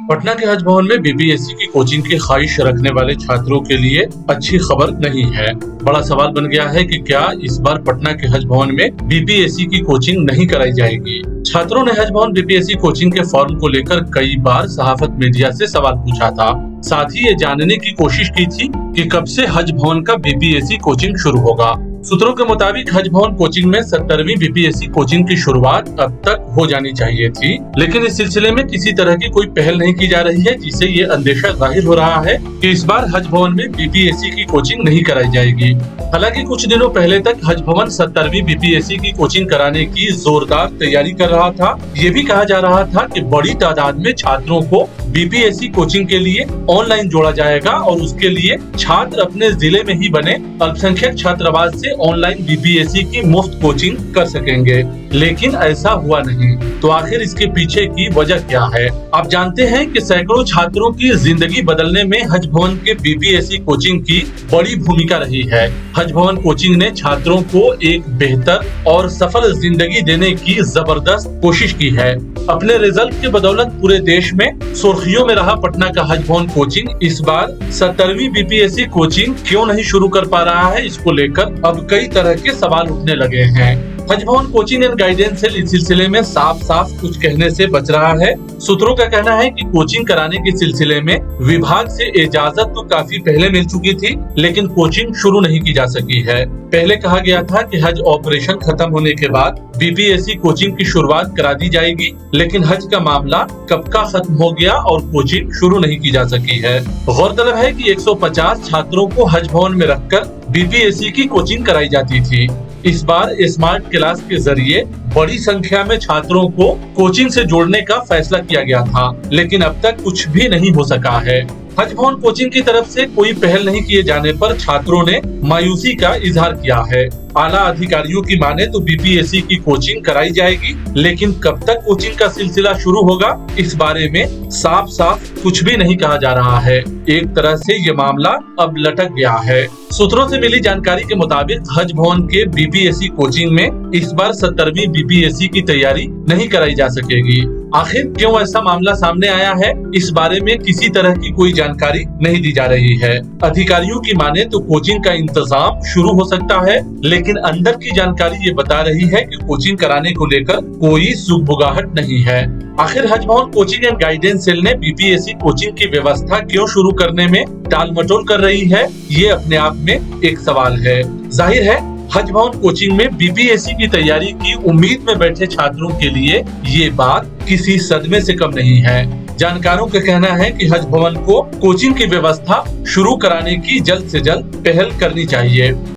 पटना के हज भवन में बीपीएससी की कोचिंग की ख्वाहिश रखने वाले छात्रों के लिए अच्छी खबर नहीं है। बड़ा सवाल बन गया है कि क्या इस बार पटना के हज भवन में बीपीएससी की कोचिंग नहीं कराई जाएगी। छात्रों ने हज भवन बीपीएससी कोचिंग के फॉर्म को लेकर कई बार सहाफत मीडिया से सवाल पूछा था। साथ ही ये जानने की कोशिश की थी कि कब से हज भवन का बीपीएससी कोचिंग शुरू होगा। सूत्रों के मुताबिक हज भवन कोचिंग में 70वीं बीपीएससी कोचिंग की शुरुआत अब तक हो जानी चाहिए थी, लेकिन इस सिलसिले में किसी तरह की कोई पहल नहीं की जा रही है, जिससे ये अंदेशा जाहिर हो रहा है कि इस बार हज भवन में बीपीएससी की कोचिंग नहीं कराई जाएगी। हालांकि कुछ दिनों पहले तक हज भवन 70वीं बीपीएससी की कोचिंग कराने की जोरदार तैयारी कर रहा था। ये भी कहा जा रहा था कि बड़ी तादाद में छात्रों को बीपीएससी कोचिंग के लिए ऑनलाइन जोड़ा जाएगा और उसके लिए छात्र अपने जिले में ही बने अल्पसंख्यक छात्रावास से ऑनलाइन बीपीएससी की मुफ्त कोचिंग कर सकेंगे, लेकिन ऐसा हुआ नहीं। तो आखिर इसके पीछे की वजह क्या है? आप जानते हैं कि सैकड़ों छात्रों की जिंदगी बदलने में हज भवन के बीपीएससी कोचिंग की बड़ी भूमिका रही है। हज भवन कोचिंग ने छात्रों को एक बेहतर और सफल जिंदगी देने की जबरदस्त कोशिश की है। अपने रिजल्ट के बदौलत पूरे देश में सुर्खियों में रहा पटना का हज भवन कोचिंग इस बार 70वीं बीपीएससी कोचिंग क्यों नहीं शुरू कर पा रहा है, इसको लेकर अब कई तरह के सवाल उठने लगे हैं। Haj Bhavan coaching and guidance cell इस सिलसिले में साफ साफ कुछ कहने से बच रहा है। सूत्रों का कहना है कि कोचिंग कराने के सिलसिले में विभाग से इजाजत तो काफी पहले मिल चुकी थी, लेकिन कोचिंग शुरू नहीं की जा सकी है। पहले कहा गया था कि हज ऑपरेशन खत्म होने के बाद बीपीएससी कोचिंग की शुरुआत करा दी जाएगी, लेकिन हज का मामला कब का खत्म हो गया और कोचिंग शुरू नहीं की जा सकी है। गौरतलब है कि 150 छात्रों को हज भवन में रखकर बीपीएससी की कोचिंग कराई जाती थी। इस बार स्मार्ट क्लास के जरिए बड़ी संख्या में छात्रों को कोचिंग से जोड़ने का फैसला किया गया था, लेकिन अब तक कुछ भी नहीं हो सका है। हज भवन कोचिंग की तरफ से कोई पहल नहीं किए जाने पर छात्रों ने मायूसी का इजहार किया है। आला अधिकारियों की माने तो बीपीएससी की कोचिंग कराई जाएगी, लेकिन कब तक कोचिंग का सिलसिला शुरू होगा, इस बारे में साफ साफ कुछ भी नहीं कहा जा रहा है। एक तरह से ये मामला अब लटक गया है। सूत्रों से मिली जानकारी के मुताबिक हज भवन के बीपीएससी कोचिंग में इस बार 70वीं बीपीएससी की तैयारी नहीं कराई जा सकेगी। आखिर क्यों ऐसा मामला सामने आया है, इस बारे में किसी तरह की कोई जानकारी नहीं दी जा रही है। अधिकारियों की माने तो कोचिंग का इंतजाम शुरू हो सकता है, लेकिन अंदर की जानकारी ये बता रही है कि कोचिंग कराने को लेकर कोई सुगबुगाहट नहीं है। आखिर Haj Bhavan coaching and guidance cell ने बीपीएससी कोचिंग की व्यवस्था क्यों शुरू करने में टाल मटोल कर रही है, ये अपने आप में एक सवाल है। जाहिर है हज भवन कोचिंग में बीपीएससी की तैयारी की उम्मीद में बैठे छात्रों के लिए ये बात किसी सदमे से कम नहीं है। जानकारों का कहना है कि हज भवन को कोचिंग की व्यवस्था शुरू कराने की जल्द से जल्द पहल करनी चाहिए।